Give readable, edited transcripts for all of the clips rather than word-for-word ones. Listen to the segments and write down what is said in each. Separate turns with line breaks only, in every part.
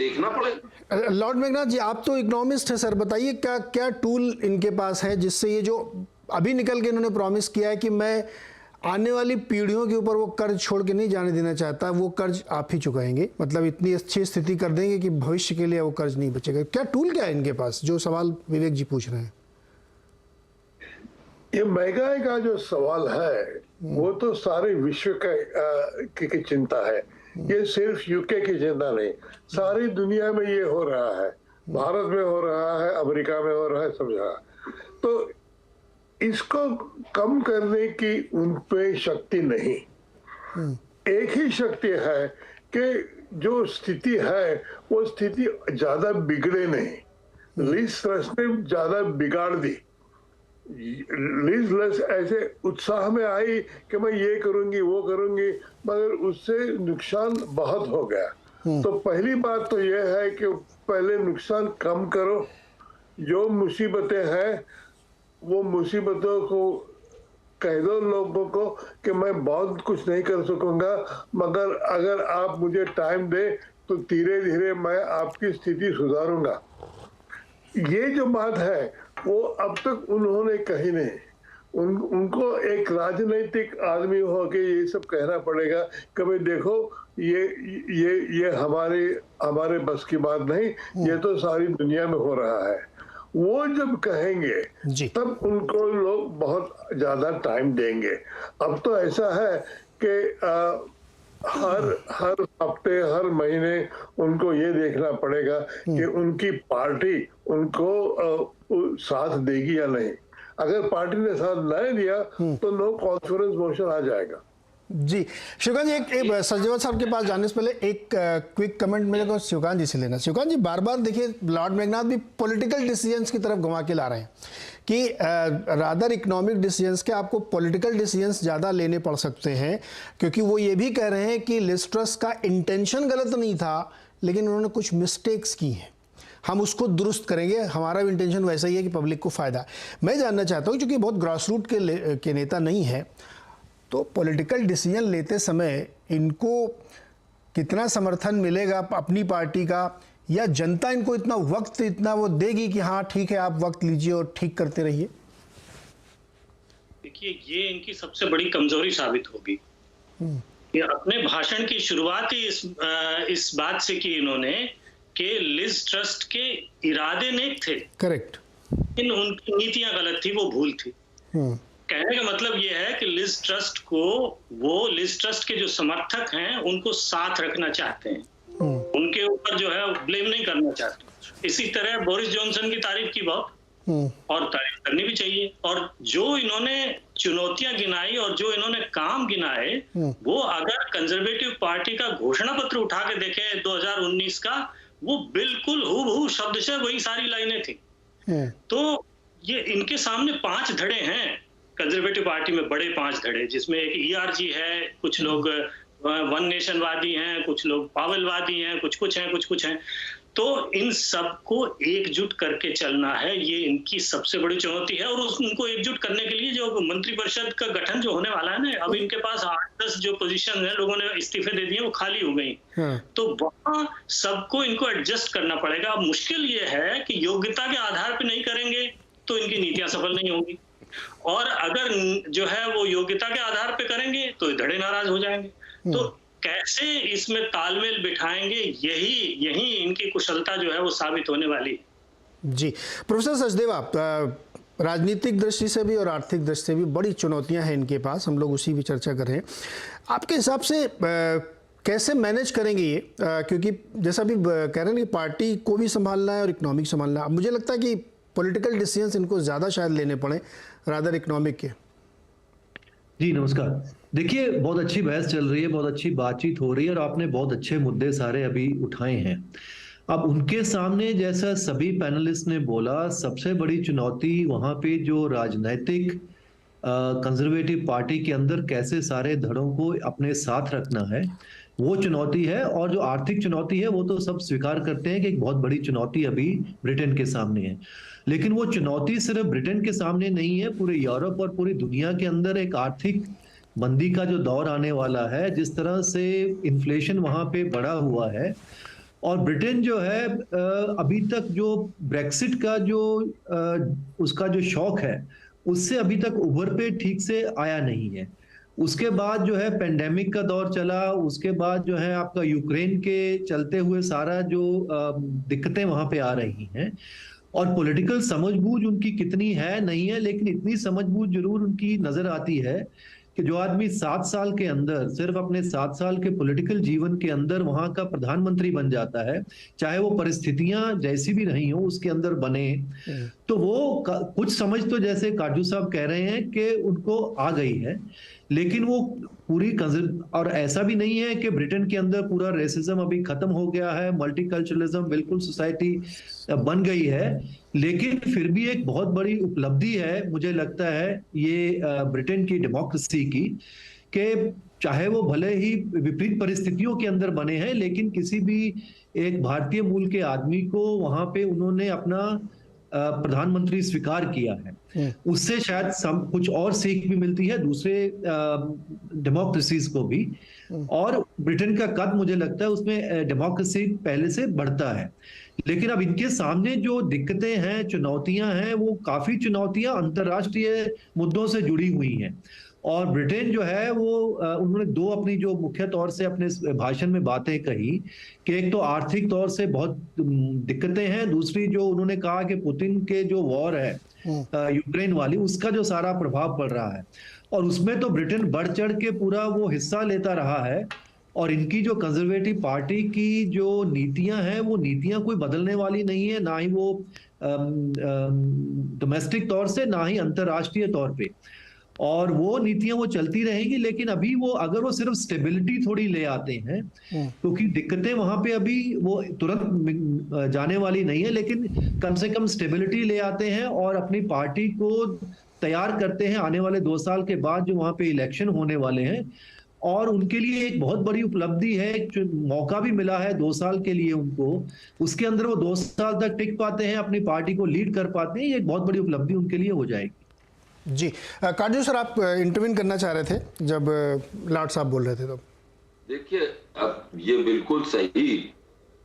देखना पड़ेगा।
लॉर्ड मेघनाथ जी, आप तो इकोनॉमिस्ट हैं सर, बताइए क्या क्या टूल इनके पास है जिससे ये जो अभी निकल के इन्होंने प्रॉमिस किया है कि मैं आने वाली पीढ़ियों के ऊपर वो कर्ज छोड़ के नहीं जाने देना चाहता, वो कर्ज आप ही चुकाएंगे, मतलब इतनी अच्छी स्थिति कर देंगे कि भविष्य के लिए वो कर्ज नहीं बचेगा। क्या टूल क्या है इनके पास, जो सवाल विवेक जी पूछ रहे हैं?
ये महंगाई का जो सवाल है वो तो सारे विश्व की चिंता है। ये सिर्फ यूके की चिंता नहीं, सारी दुनिया में ये हो रहा है। भारत में हो रहा है, अमेरिका में हो रहा है, सब जगह। तो इसको कम करने की उन पे शक्ति नहीं। एक ही शक्ति है कि जो स्थिति है वो स्थिति ज्यादा बिगड़े नहीं। लिज ट्रस ने ज्यादा बिगाड़ दी। लिज ट्रस ऐसे उत्साह में आई कि मैं ये करूंगी वो करूंगी, मगर उससे नुकसान बहुत हो गया। तो पहली बात तो ये है कि पहले नुकसान कम करो। जो मुसीबतें हैं वो मुसीबतों को कह दो लोगों को कि मैं बहुत कुछ नहीं कर सकूंगा, मगर अगर आप मुझे टाइम दे तो धीरे धीरे मैं आपकी स्थिति सुधारूंगा। ये जो बात है वो अब तक उन्होंने कही नहीं। उनको एक राजनीतिक आदमी हो के ये सब कहना पड़ेगा कि भाई देखो ये हमारे बस की बात नहीं, ये तो सारी दुनिया में हो रहा है। वो जब कहेंगे तब उनको लोग बहुत ज्यादा टाइम देंगे। अब तो ऐसा है कि हर हफ्ते हर महीने उनको ये देखना पड़ेगा कि उनकी पार्टी उनको साथ देगी या नहीं। अगर पार्टी ने साथ नहीं दिया तो नो कॉन्फिडेंस मोशन आ जाएगा।
जी शिवकांत जी, एक सचदेवा साहब के पास जाने से पहले एक क्विक कमेंट मेरे को शिवकांत जी से लेना। शिवकांत जी, बार बार देखिए लॉर्ड मेघनाथ भी पॉलिटिकल डिसीजंस की तरफ घुमा के ला रहे हैं कि रादर इकोनॉमिक डिसीजंस के आपको पॉलिटिकल डिसीजंस ज़्यादा लेने पड़ सकते हैं, क्योंकि वो ये भी कह रहे हैं कि लिज ट्रस का इंटेंशन गलत नहीं था, लेकिन उन्होंने कुछ मिस्टेक्स की हैं, हम उसको दुरुस्त करेंगे, हमारा भी इंटेंशन वैसा ही है कि पब्लिक को फ़ायदा। मैं जानना चाहता हूँ, क्योंकि बहुत ग्रास रूट के नेता नहीं है, तो पॉलिटिकल डिसीजन लेते समय इनको कितना समर्थन मिलेगा अपनी पार्टी का, या जनता इनको इतना वक्त इतना वो देगी कि हाँ ठीक है आप वक्त लीजिए और ठीक करते रहिए?
देखिए, ये इनकी सबसे बड़ी कमजोरी साबित होगी। ये अपने भाषण की शुरुआत ही इस बात से की इन्होंने कि लिज ट्रस्ट के इरादे नेक थे, करेक्ट, लेकिन उनकी नीतियां गलत थी, वो भूल थी। कहने का मतलब ये है कि लिज ट्रस्ट को, वो लिज ट्रस्ट के जो समर्थक हैं उनको साथ रखना चाहते हैं, उनके ऊपर जो है ब्लेम नहीं करना चाहते। इसी तरह बोरिस जॉनसन की तारीफ की बहुत, और तारीफ करनी भी चाहिए। और जो इन्होंने चुनौतियां गिनाई और जो इन्होंने काम गिनाए, वो अगर कंजर्वेटिव पार्टी का घोषणा पत्र उठा के देखें 2019 का, वो बिल्कुल हूबहू शब्द से वही सारी लाइनें थी। तो ये इनके सामने 5 धड़े हैं कंजर्वेटिव पार्टी में, बड़े 5 धड़े, जिसमें एक ईआरजी है, कुछ लोग वन नेशनवादी हैं, कुछ लोग पावलवादी हैं, कुछ हैं। तो इन सबको एकजुट करके चलना है, ये इनकी सबसे बड़ी चुनौती है। और उनको एकजुट करने के लिए जो मंत्रिपरिषद का गठन जो होने वाला है ना, अब इनके पास 8-10 जो पोजीशन है, लोगों ने इस्तीफे दे दिए, वो खाली हो गई। तो वहां सबको इनको एडजस्ट करना पड़ेगा। अब मुश्किल ये है कि योग्यता के आधार पर नहीं करेंगे तो इनकी नीतियां सफल नहीं होंगी, और अगर जो है वो योग्यता के आधार पे करेंगे तो धड़े नाराज हो जाएंगे। तो कैसे इसमें तालमेल बिठाएंगे, यही इनकी कुशलता जो है वो साबित होने वाली है। जी
प्रोफेसर सचदेवा, राजनीतिक दृष्टि से भी और आर्थिक दृष्टि से भी बड़ी चुनौतियां हैं इनके पास, हम लोग उसी भी चर्चा कर रहे हैं। आपके हिसाब से कैसे मैनेज करेंगे ये, क्योंकि जैसा भी कह रहे हैं कि पार्टी को भी संभालना है और इकोनॉमिक संभालना है। मुझे लगता है कि पॉलिटिकल डिसीजंस इनको ज़्यादा शायद लेने पड़े रादर इकोनॉमिक के।
जी नमस्कार। देखिए, बहुत अच्छी बहस चल रही है, बहुत अच्छी बातचीत हो रही है, और आपने बहुत अच्छे मुद्दे सारे अभी उठाए हैं। अब उनके सामने, जैसा सभी पैनलिस्ट ने बोला, सबसे बड़ी चुनौती वहां पे जो राजनैतिक कंजर्वेटिव पार्टी के अंदर कैसे सारे धड़ों को अपने साथ रखना है, वो चुनौती है। और जो आर्थिक चुनौती है वो तो सब स्वीकार करते हैं कि एक बहुत बड़ी चुनौती अभी ब्रिटेन के सामने है। लेकिन वो चुनौती सिर्फ ब्रिटेन के सामने नहीं है, पूरे यूरोप और पूरी दुनिया के अंदर एक आर्थिक मंदी का जो दौर आने वाला है, जिस तरह से इन्फ्लेशन वहां पे बढ़ा हुआ है, और ब्रिटेन जो है अभी तक जो ब्रेक्सिट का जो उसका जो शौक है उससे अभी तक उभर पे ठीक से आया नहीं है। उसके बाद जो है पेंडेमिक का दौर चला, उसके बाद जो है आपका यूक्रेन के चलते हुए सारा जो दिक्कतें वहां पे आ रही हैं, और पॉलिटिकल समझबूझ उनकी कितनी है नहीं है, लेकिन इतनी समझबूझ जरूर उनकी नजर आती है कि जो आदमी 7 साल के अंदर, सिर्फ अपने 7 साल के पॉलिटिकल जीवन के अंदर वहां का प्रधानमंत्री बन जाता है, चाहे वो परिस्थितियां जैसी भी रही हो उसके अंदर बने, तो वो कुछ समझ तो जैसे काजू साहब कह रहे हैं कि उनको आ गई है, लेकिन वो पूरी और ऐसा भी नहीं है कि ब्रिटेन के अंदर पूरा रेसिज्म अभी खत्म हो गया है, मल्टीकल्चरलिज्म बिल्कुल सोसाइटी बन गई है, लेकिन फिर भी एक बहुत बड़ी उपलब्धि है मुझे लगता है ये ब्रिटेन की डेमोक्रेसी की, कि चाहे वो भले ही विपरीत परिस्थितियों के अंदर बने हैं, लेकिन किसी भी एक भारतीय मूल के आदमी को वहां पे उन्होंने अपना प्रधानमंत्री स्वीकार किया है। उससे शायद कुछ और सीख भी मिलती है दूसरे डेमोक्रेसीज को भी, और ब्रिटेन का कद मुझे लगता है उसमें डेमोक्रेसी पहले से बढ़ता है। लेकिन अब इनके सामने जो दिक्कतें हैं, चुनौतियां हैं, वो काफी चुनौतियां अंतर्राष्ट्रीय मुद्दों से जुड़ी हुई हैं, और ब्रिटेन जो है वो उन्होंने दो अपनी जो मुख्य तौर से अपने भाषण में बातें कही कि एक तो आर्थिक तौर से बहुत दिक्कतें हैं, दूसरी जो उन्होंने कहा कि पुतिन के जो वॉर है यूक्रेन वाली, उसका जो सारा प्रभाव पड़ रहा है, और उसमें तो ब्रिटेन बढ़ चढ़ के पूरा वो हिस्सा लेता रहा है, और इनकी जो कंजर्वेटिव पार्टी की जो नीतियां हैं वो नीतियां कोई बदलने वाली नहीं है, ना ही वो डोमेस्टिक तौर से ना ही अंतर्राष्ट्रीय तौर पे, और वो नीतियां वो चलती रहेंगी। लेकिन अभी वो अगर वो सिर्फ स्टेबिलिटी थोड़ी ले आते हैं, क्योंकि दिक्कतें वहां पे अभी वो तुरंत जाने वाली नहीं है, लेकिन कम से कम स्टेबिलिटी ले आते हैं और अपनी पार्टी को तैयार करते हैं आने वाले 2 साल के बाद जो वहां पे इलेक्शन होने वाले हैं, और उनके लिए एक बहुत बड़ी उपलब्धि है, मौका भी मिला है 2 साल के लिए उनको, उसके अंदर वो 2 साल तक टिक पाते हैं, अपनी पार्टी को लीड कर पाते हैं, ये एक बहुत बड़ी उपलब्धि उनके लिए हो जाएगी।
जी काजू सर, आप इंटरव्यू करना चाह रहे थे जब लॉर्ड साहब बोल रहे थे तो।
देखिए, अब ये बिल्कुल सही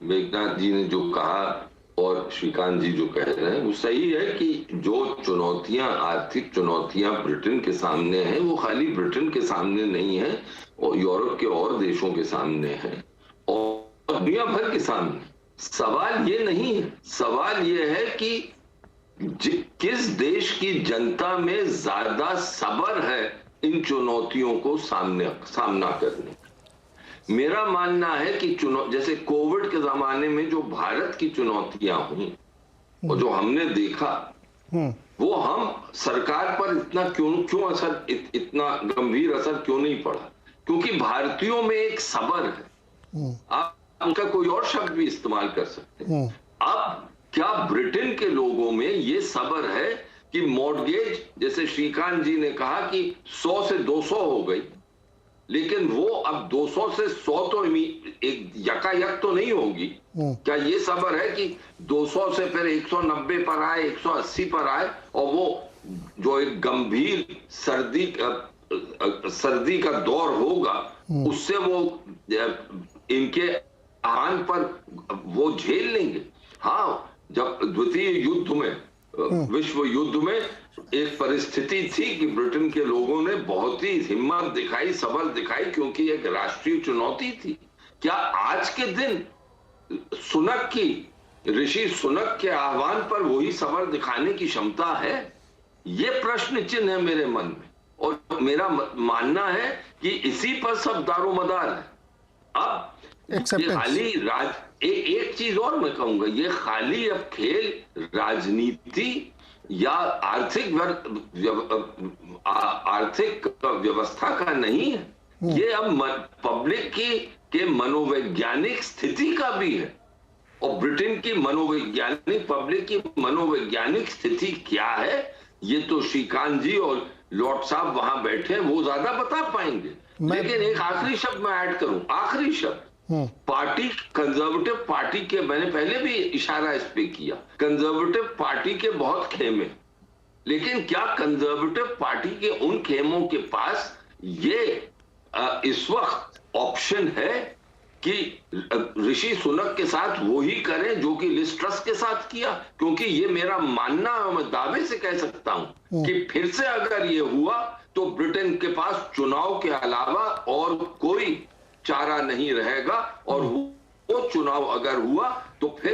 मेघनाथ जी ने जो कहा और श्रीकांत जी जो कह रहे हैं वो सही है कि जो चुनौतियां, आर्थिक चुनौतियां ब्रिटेन के सामने हैं, वो खाली ब्रिटेन के सामने नहीं है, और यूरोप के और देशों के सामने है, और दुनिया भर के सामने। सवाल ये नहीं है, सवाल ये है कि किस देश की जनता में ज्यादा सब्र है इन चुनौतियों को सामना करने का। मेरा मानना है कि जैसे कोविड के जमाने में जो भारत की चुनौतियां हुई और जो हमने देखा, वो हम सरकार पर इतना क्यों असर, इतना गंभीर असर क्यों नहीं पड़ा, क्योंकि भारतीयों में एक सब्र है। आप उनका कोई और शब्द भी इस्तेमाल कर सकते हैं। अब क्या ब्रिटेन के लोगों में ये सब्र है कि मॉर्गेज, जैसे श्रीकांत जी ने कहा कि 100 से 200 हो गई, लेकिन वो अब 200 से 100 तो एक यकायक तो नहीं होगी। क्या ये सब्र है कि 200 से फिर 190 पर आए, 180 पर आए, और वो जो एक गंभीर सर्दी का दौर होगा उससे वो इनके आहान पर वो झेल लेंगे? हाँ, जब द्वितीय युद्ध में, विश्व युद्ध में एक परिस्थिति थी कि ब्रिटेन के लोगों ने बहुत ही हिम्मत दिखाई, सब्र दिखाई, क्योंकि एक राष्ट्रीय चुनौती थी। क्या आज के दिन सुनक की, ऋषि सुनक के आह्वान पर वही सब्र दिखाने की क्षमता है? ये प्रश्न चिन्ह है मेरे मन में, और मेरा मानना है कि इसी पर सब दारोमदार है। अब ये खाली एक चीज और मैं कहूंगा, ये खाली अब खेल राजनीति या आर्थिक व्यवस्था का नहीं है, ये अब पब्लिक के मनोवैज्ञानिक स्थिति का भी है। और ब्रिटेन की पब्लिक की मनोवैज्ञानिक स्थिति क्या है, ये तो श्रीकांत जी और लॉर्ड साहब वहां बैठे वो ज्यादा बता पाएंगे। लेकिन एक आखिरी शब्द मैं ऐड करूं, आखिरी शब्द, पार्टी, कंजर्वेटिव पार्टी के, मैंने पहले भी इशारा इस पे किया, कंजर्वेटिव पार्टी के बहुत खेमे, लेकिन क्या कंजर्वेटिव पार्टी के उन खेमों के पास ये इस वक्त ऑप्शन है कि ऋषि सुनक के साथ वो ही करें जो कि लिज ट्रस के साथ किया, क्योंकि ये मेरा मानना, मैं दावे से कह सकता हूं कि फिर से अगर ये हुआ तो ब्रिटेन के पास चुनाव के अलावा और कोई चारा नहीं रहेगा, और वो चुनाव अगर हुआ तो फिर